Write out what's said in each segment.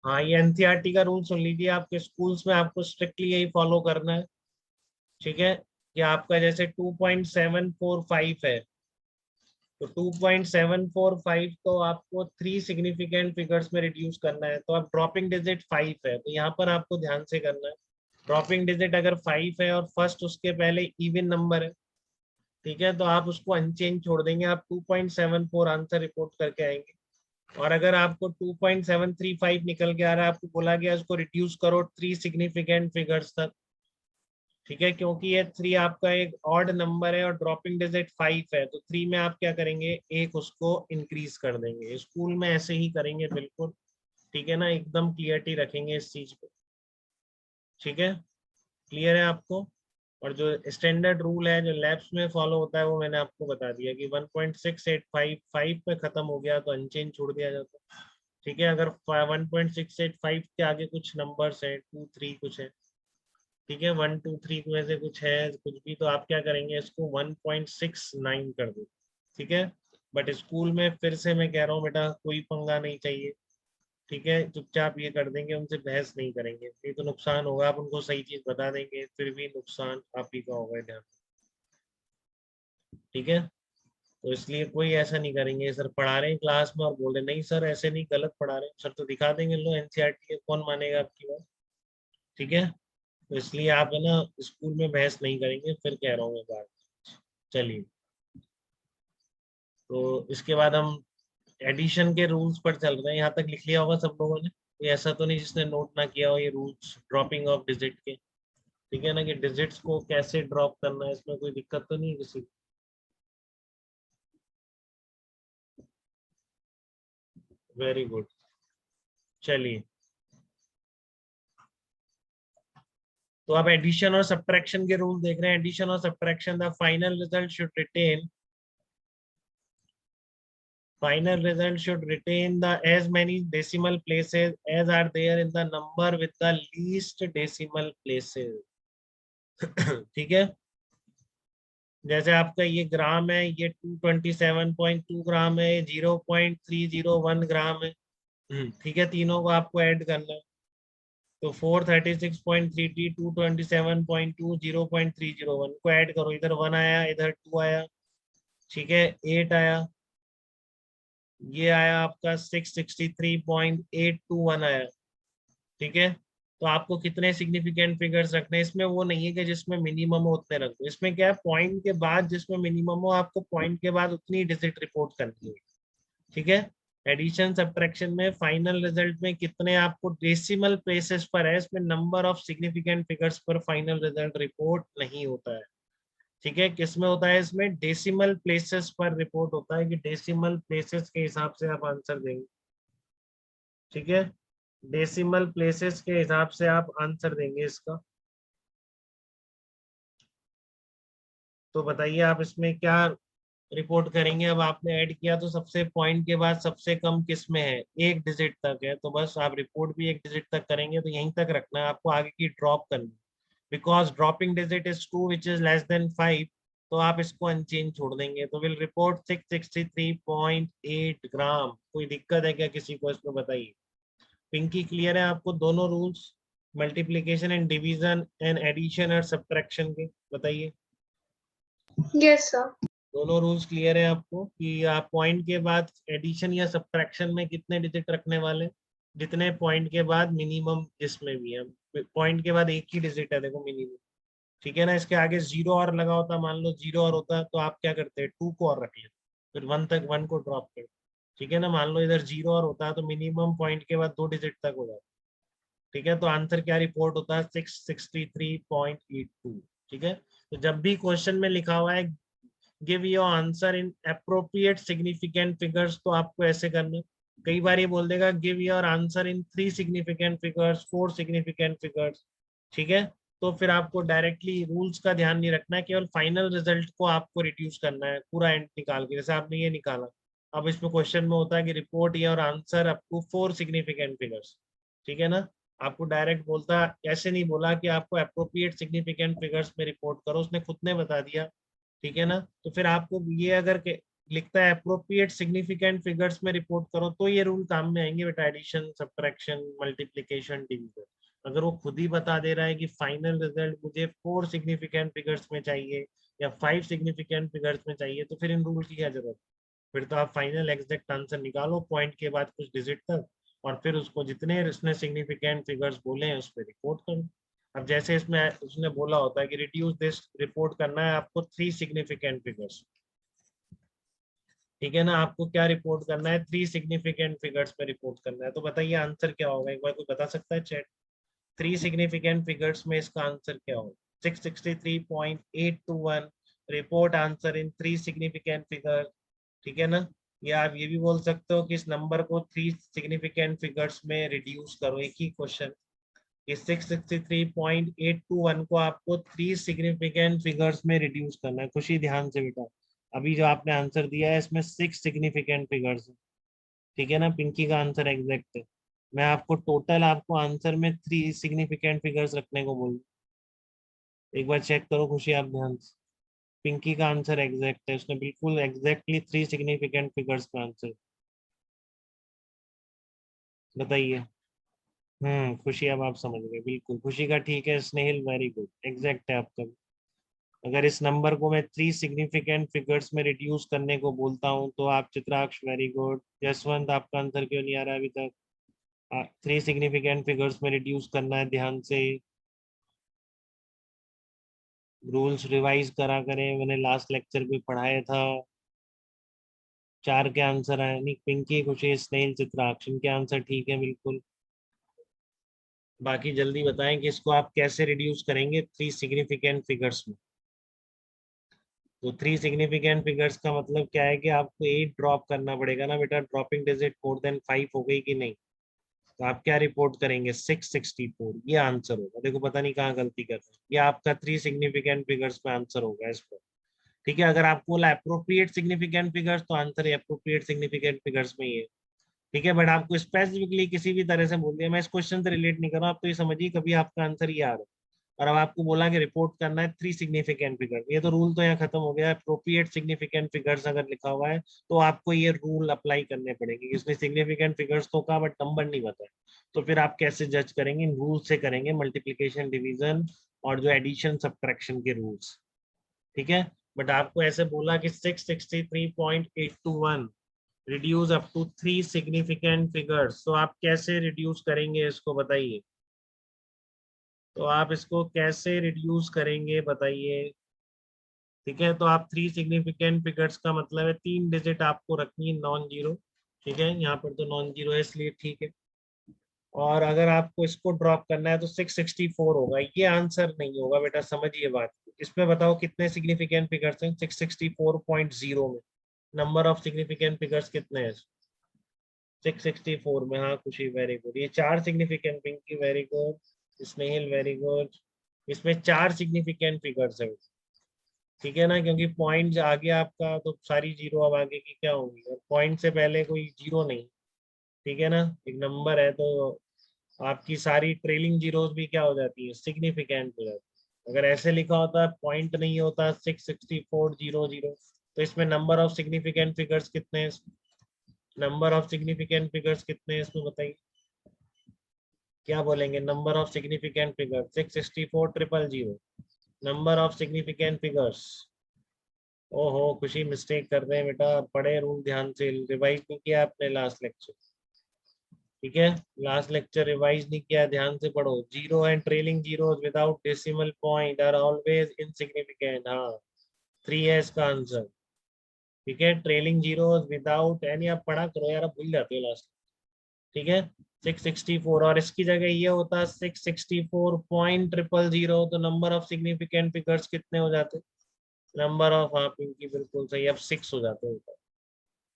हाँ, ये एनसीईआरटी का रूल सुन लीजिए, आपके स्कूल्स में आपको स्ट्रिक्टली यही फॉलो करना है। ठीक है, कि आपका जैसे 2.745 है, तो 2.745 तो आपको थ्री सिग्निफिकेंट फिगर्स में रिड्यूस करना है, तो अब ड्रॉपिंग डिजिट 5 है, तो यहाँ पर आपको ध्यान से करना है। ड्रॉपिंग डिजिट अगर 5 है और फर्स्ट उसके पहले इवन नंबर है, ठीक है, तो आप उसको अनचेंज छोड़ देंगे, आप 2.74 आंसर रिपोर्ट करके आएंगे। और अगर आपको 2.735 निकल के आ रहा है, आपको बोला गया उसको रिड्यूस करो थ्री सिग्निफिकेंट फिगर्स तक। ठीक है, क्योंकि ये थ्री आपका एक ऑड नंबर है और ड्रॉपिंग डिजिट 5 है, तो थ्री में आप क्या करेंगे, एक उसको इंक्रीज कर देंगे। स्कूल में ऐसे ही करेंगे बिल्कुल। ठीक है ना, एकदम क्लियरिटी रखेंगे इस चीज पे। ठीक है, क्लियर है आपको। और जो स्टैंडर्ड रूल है जो लैब्स में फॉलो होता है, वो मैंने आपको बता दिया कि 1.685 पे खत्म हो गया तो अनचेंज छोड़ दिया जाता है। ठीक है, अगर 1.685 के आगे कुछ नंबर्स है, 2 3 कुछ है, ठीक है, 1 2 3 में से कुछ है कुछ भी, तो आप क्या करेंगे, इसको 1.69 कर दो। ठीक है, बट स्कूल में फिर से मैं कह रहा हूँ बेटा, कोई पंगा नहीं चाहिए। ठीक है, चुपचाप ये कर देंगे, उनसे बहस नहीं करेंगे, नहीं तो नुकसान होगा। आप उनको सही चीज बता देंगे, फिर भी नुकसान आप ही का होगा, ध्यान। ठीक है, तो इसलिए कोई ऐसा नहीं करेंगे, सर पढ़ा रहे हैं क्लास में और बोल रहे नहीं सर ऐसे नहीं, गलत पढ़ा रहे हैं सर, तो दिखा देंगे, लो एनसीईआरटी है, कौन मानेगा आपकी बात। ठीक है, तो इसलिए आप है ना स्कूल में बहस नहीं करेंगे, फिर कह रहा हूँ मैं बात। चलिए, तो इसके बाद हम एडिशन के रूल्स पर चल रहे हैं। यहाँ तक लिख लिया होगा सब लोगों ने, कोई ऐसा तो नहीं जिसने नोट ना किया हो ये रूल्स ड्रॉपिंग ऑफ डिजिट के। ठीक है ना, कि डिजिट्स को कैसे ड्रॉप करना है, इसमें कोई दिक्कत तो नहीं है किसी को? Very good. चलिए, तो आप एडिशन और सब्ट्रैक्शन के रूल देख रहे हैं। एडिशन और subtraction, the final result should retain the as many decimal places as are there in the number with the least decimal places. ठीक है, जैसे आपका ये ग्राम है, ये 227.2 ग्राम है, 0.301 ग्राम है। ठीक है, तीनों को आपको ऐड करना है, तो 436.30, 227.2, 0.301 को ऐड करो, इधर 1 आया, इधर 2 आया। ठीक है, 8 आया, ये आया आपका 663.821 आया। ठीक है, तो आपको कितने सिग्निफिकेंट फिगर्स रखने हैं, इसमें वो नहीं है कि जिसमें मिनिमम हो उतने रख दो। इसमें क्या है, पॉइंट के बाद जिसमें मिनिमम हो, आपको पॉइंट के बाद उतनी डिजिट रिपोर्ट करनी है। ठीक है, एडिशन सब्ट्रैक्शन में फाइनल रिजल्ट में कितने आपको डेसिमल प्लेसेस पर है, इसमें नंबर ऑफ सिग्निफिकेंट फिगर्स पर फाइनल रिजल्ट रिपोर्ट नहीं होता है। ठीक है, किसमें होता है, इसमें डेसिमल प्लेसेस पर रिपोर्ट होता है, कि डेसिमल प्लेसेस के हिसाब से आप आंसर देंगे। ठीक है, डेसिमल प्लेसेस के हिसाब से आप आंसर देंगे इसका। तो बताइए आप इसमें क्या रिपोर्ट करेंगे। अब आपने ऐड किया तो सबसे पॉइंट के बाद सबसे कम किस में है, एक डिजिट तक है, तो बस आप रिपोर्ट भी एक डिजिट तक करेंगे, तो यहीं तक रखना है आपको, आगे की ड्रॉप करनी। Because dropping digit is 2 which is less than 5, तो आप इसको अनचेंज छोड़ देंगे, तो विल रिपोर्ट 663.8 ग्राम। कोई दिक्कत है क्या किसी को इसमें, बताइए। पिंकी, क्लियर है आपको दोनों rules, multiplication and division and addition और सब्ट्रैक्शन के? बताइए, यस सर। दोनों रूल्स क्लियर है आपको, कि आप पॉइंट के बाद एडिशन या सब्ट्रैक्शन में कितने डिजिट रखने वाले, जितने पॉइंट के बाद मिनिमम जिसमें भी है। पॉइंट के बाद एक ही डिजिट है देखो, मिनिमम। ठीक है ना, इसके आगे जीरो और लगा होता, मान लो जीरो और होता, तो आप क्या करते हैं, 2 को और रख लेते, फिर 1 तक, 1 को ड्रॉप कर। ठीक है ना, मान लो इधर जीरो और होता है, तो मिनिमम पॉइंट के बाद 2 डिजिट तक हो जाता। ठीक है, तो आंसर क्या रिपोर्ट होता है, 663.82। ठीक है, तो जब भी क्वेश्चन में लिखा हुआ है give your answer in appropriate significant figures, तो आपको ऐसे करना है। कई बार ये बोल देगा give your answer in 3 significant figures, 4 significant figures. ठीक है, तो फिर आपको डायरेक्टली रूल्स का ध्यान नहीं रखना है, केवल फाइनल रिजल्ट को आपको रिड्यूस करना है पूरा एंड निकाल के, जैसे आपने ये निकाला। अब इसमें क्वेश्चन में होता है कि report your answer up to 4 significant figures. ठीक है ना, आपको डायरेक्ट बोलता, ऐसे नहीं बोला कि आपको अप्रोप्रिएट सिग्निफिकेंट फिगर्स में रिपोर्ट करो, उसने खुद ने बता दिया। ठीक है ना, तो फिर आपको ये अगर लिखता है अप्रोप्रिएट सिग्निफिकेंट फिगर्स में रिपोर्ट करो, तो ये रूल काम में आएंगे बेटा, एडिशन, सब्ट्रैक्शन, मल्टीप्लिकेशन, डिवीजन। अगर वो खुद ही बता दे रहा है कि फाइनल रिजल्ट मुझे 4 सिग्निफिकेंट फिगर्स में चाहिए या 5 सिग्निफिकेंट फिगर्स में चाहिए, तो फिर इन रूल की क्या जरूरत? फिर तो आप फाइनल एग्जैक्ट आंसर निकालो पॉइंट के बाद कुछ डिजिट तक, और फिर उसको जितने उसने सिग्निफिकेंट फिगर्स बोले हैं उस पर रिपोर्ट करो। अब जैसे इसमें उसने बोला होता है कि रिड्यूस दिस, रिपोर्ट करना है आपको 3 सिग्निफिकेंट फिगर्स, ठीक है ना। आपको क्या रिपोर्ट करना है? 3 सिग्निफिकेंट फिगर्स पे रिपोर्ट करना है। तो बताइए आंसर क्या होगा, एक बार कोई बता सकता है चैट? 3 सिग्निफिकेंट फिगर्स में इसका आंसर क्या होगा? 663.821 report answer in 3 significant figure, ठीक है ना। या आप ये भी बोल सकते हो कि इस नंबर को 3 सिग्निफिकेंट फिगर्स में रिड्यूस करो, एक ही क्वेश्चन। इस 663.821 को आपको 3 सिग्निफिकेंट फिगर्स में रिड्यूस करना है। खुशी ध्यान से बेटा, अभी जो आपने आंसर दिया है इसमें 6 सिग्निफिकेंट फिगर्स है, ठीक है ना। पिंकी का आंसर एग्जैक्ट है। मैं आपको टोटल आपको आंसर में 3 सिग्निफिकेंट फिगर्स रखने को बोल, एक बार चेक करो खुशी आप ध्यान से। पिंकी का आंसर एग्जैक्ट है, उसने बिल्कुल एग्जैक्टली 3 सिग्निफिकेंट फिगर्स का आंसर। बताइए। खुशी, अब आप समझ गए बिल्कुल। खुशी का ठीक है, स्नेहिल वेरी गुड, एग्जैक्ट है आपका। अगर इस नंबर को मैं 3 सिग्निफिकेंट फिगर्स में रिड्यूस करने को बोलता हूँ तो आप, चित्राक्ष वेरी गुड, जसवंत आपका आंसर क्यों नहीं आ रहा अभी तक? 3 सिग्निफिकेंट फिगर्स में रिड्यूस करना है, ध्यान से रूल्स रिवाइज करा करें, मैंने लास्ट लेक्चर भी पढ़ाया था। 4 के आंसर आए, नहीं पिंकी, खुशी, स्नेहिल, चित्राक्ष, इनके आंसर ठीक है बिल्कुल। बाकी जल्दी बताएं कि इसको आप कैसे रिड्यूस करेंगे 3 सिग्निफिकेंट फिगर्स में। तो 3 सिग्निफिकेंट फिगर्स का मतलब क्या है कि आपको 8 ड्रॉप करना पड़ेगा ना बेटा, ड्रॉपिंग डिजिट मोर देन 5 हो गई कि नहीं। तो आप क्या रिपोर्ट करेंगे? 664, ये आंसर होगा। देखो पता नहीं कहाँ गलती कर रहे हैं, ये आपका 3 सिग्निफिकेंट फिगर्स में आंसर होगा इस पर, ठीक है। अगर आपको बोला अप्रोप्रिएट सिग्निफिकेंट फिगर्स, तो आंसर अप्रोप्रिएट सिग्निफिकेंट फिगर्स में ही है, ठीक है। बट आपको स्पेसिफिकली किसी भी तरह से बोल दिया, मैं इस क्वेश्चन से रिलेट नहीं कर रहा हूँ, आप तो ये समझिए कभी आपका आंसर ये आ रहा है, और अब आपको बोला कि रिपोर्ट करना है 3 सिग्निफिकेंट फिगर, ये तो रूल तो यहाँ खत्म हो गया। अप्रोप्रिएट सिग्निफिकेंट फिगर्स अगर लिखा हुआ है तो आपको ये रूल अप्लाई करने पड़ेंगे। इसमें सिग्निफिकेंट फिगर्स तो कहा बट नंबर नहीं बताया, तो फिर आप कैसे जज करेंगे? इन रूल से करेंगे, मल्टीप्लीकेशन, डिवीजन और जो एडिशन सब्ट्रैक्शन के रूल्स, ठीक है। बट आपको ऐसे बोला कि 663.821 reduce up to 3 significant figures, तो आप कैसे रिड्यूस करेंगे इसको बताइए? तो आप इसको कैसे रिड्यूस करेंगे बताइए, ठीक है। तो आप 3 सिग्निफिकेंट फिगर्स का मतलब है 3 डिजिट आपको रखनी है नॉन जीरो, ठीक है। यहाँ पर तो नॉन जीरो है इसलिए ठीक है। और अगर आपको इसको ड्रॉप करना है तो 664 होगा, ये आंसर नहीं होगा बेटा, समझिए बात। इसमें बताओ कितने सिग्निफिकेंट फिगर्स हैं 664.0 में? नंबर ऑफ सिग्निफिकेंट फिगर्स कितने हैं 664 में? हाँ खुशी वेरी गुड, ये 4 सिग्निफिकेंट, पिंकी वेरी गुड, स्नेहिल वेरी गुड, इसमें 4 सिग्निफिकेंट फिगर्स है, ठीक है ना। क्योंकि पॉइंट आ गया आपका तो सारी जीरो अब आगे की क्या होंगी, और पॉइंट से पहले कोई जीरो नहीं, ठीक है ना। एक नंबर है तो आपकी सारी ट्रेलिंग जीरोस भी क्या हो जाती है? सिग्निफिकेंट हो जाती है। अगर ऐसे लिखा होता पॉइंट नहीं होता 664.00, तो इसमें नंबर ऑफ सिग्निफिकेंट फिगर्स कितने हैं? नंबर ऑफ सिग्निफिकेंट फिगर्स कितने हैं इसमें बताइए, क्या बोलेंगे? Number of significant figure 664,000, number of significant figures. ओहो खुशी, मिस्टेक कर रहे हैं बेटा, पढ़े रूल ध्यान से, रिवाइज नहीं किया आपने लास्ट लेक्चर, ठीक है। लास्ट लेक्चर रिवाइज नहीं किया, ध्यान से पढ़ो। Zero and trailing zero without decimal point are always insignificant, हाँ 3 है इसका आंसर, ठीक है। ट्रेलिंग जीरो विदाउट एनी, आप पढ़ा करो यार, आप भूल जाते हो लास्ट, ठीक है। 664, और इसकी जगह ये होता 664.000, तो नंबर ऑफ सिग्निफिकेंट फिगर्स कितने हो जाते? नंबर ऑफ, हाँ पिंकी बिल्कुल सही, अब 6 हो जाते हैं,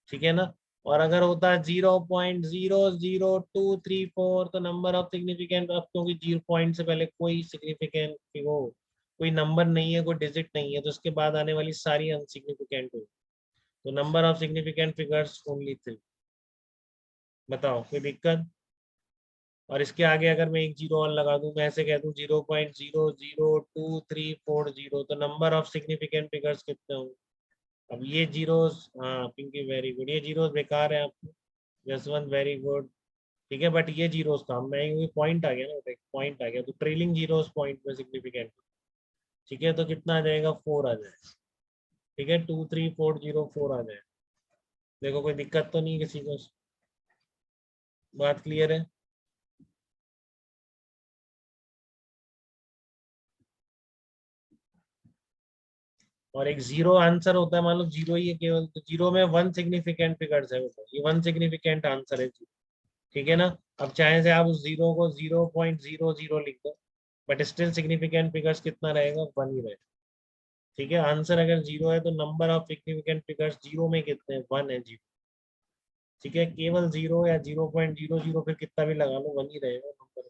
ठीक है ना। और अगर होता है 0.00234, तो नंबर ऑफ सिग्निफिकेंट, अब क्योंकि 0 पॉइंट से पहले कोई सिग्निफिकेंट वो कोई नंबर नहीं है, कोई डिजिट नहीं है, तो उसके बाद आने वाली सारी अनसिग्निफिकेंट हो, तो number of significant figures only 3। बताओ कोई दिक्कत? और इसके आगे अगर मैं एक जीरो और लगा दूं, मैं ऐसे कह दूं 0.00234, तो नंबर ऑफ सिग्निफिकेंट फिगर्स कितने होंगे? अब ये जीरोस, हाँ पिंकी वेरी गुड, ये जीरोस बेकार है आपको, जसवंत वेरी गुड, ठीक है, बट ये जीरोस काम में आएंगे, पॉइंट आ गया ना, पॉइंट आ गया, तो ट्रेलिंग जीरोस पॉइंट में सिग्निफिकेंट, ठीक है, तो कितना आ जाएगा, 4 आ जाएगा, ठीक है, 23404 आ जाएगा। देखो कोई दिक्कत तो नहीं किसी को, बात क्लियर है? और एक जीरो आंसर होता है, मान लो जीरो ही है केवल, तो जीरो में 1 सिग्निफिकेंट फिगर्स है, बताओ ये 1 सिग्निफिकेंट आंसर है जीरो, ठीक है ना। अब चाहे से आप उस जीरो को 0.00 लिख दो, बट स्टिल सिग्निफिकेंट फिगर्स कितना रहेगा, 1 ही रहेगा, ठीक है। आंसर अगर जीरो है तो number of significant figures zero में कितने हैं, 1 है जीरो, ठीक है, केवल जीरो या 0.00 फिर कितना भी लगा लो 1 ही रहेगा नंबर,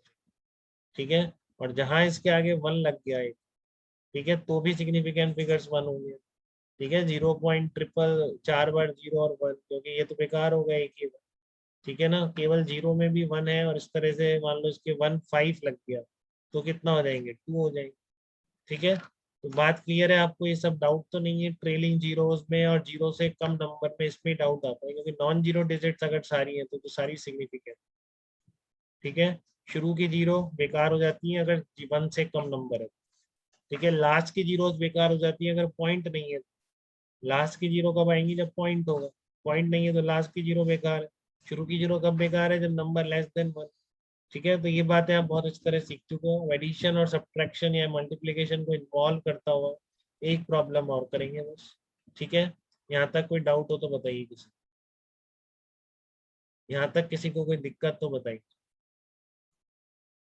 ठीक है। और जहां इसके आगे 1 लग गया है, ठीक है, तो भी सिग्निफिकेंट फिगर्स 1 होंगे, ठीक है, 0.3 4 बार जीरो और 1, क्योंकि ये तो बेकार हो गया एक ही बार, ठीक है ना। केवल जीरो में भी 1 है, और इस तरह से मान लो इसके 1 5 लग गया, तो कितना हो जाएंगे, 2 हो जाएंगे, ठीक है। तो बात क्लियर है आपको, ये सब डाउट तो नहीं है ट्रेलिंग जीरोस में और जीरो से कम नंबर में, इसमें डाउट आता है, क्योंकि नॉन जीरो डिजिट्स अगर सारी है तो सारी सिग्निफिकेंट, ठीक है। शुरू की जीरो बेकार हो जाती है अगर 1 से कम नंबर है, ठीक है। लास्ट की जीरोस बेकार हो जाती है अगर पॉइंट नहीं है, लास्ट की जीरो कब आएंगी, जब पॉइंट होगा, पॉइंट नहीं है तो लास्ट की जीरो बेकार है। शुरू की जीरो कब बेकार है, जब नंबर लेस देन 1, ठीक है। तो ये बातें आप बहुत अच्छी तरह सीख चुके हो। एडिशन और सब्ट्रैक्शन या मल्टीप्लिकेशन को इन्वॉल्व करता हुआ एक प्रॉब्लम और करेंगे बस, ठीक है। यहाँ तक कोई डाउट हो तो बताइए किसी, यहाँ तक किसी को कोई दिक्कत तो बताइए।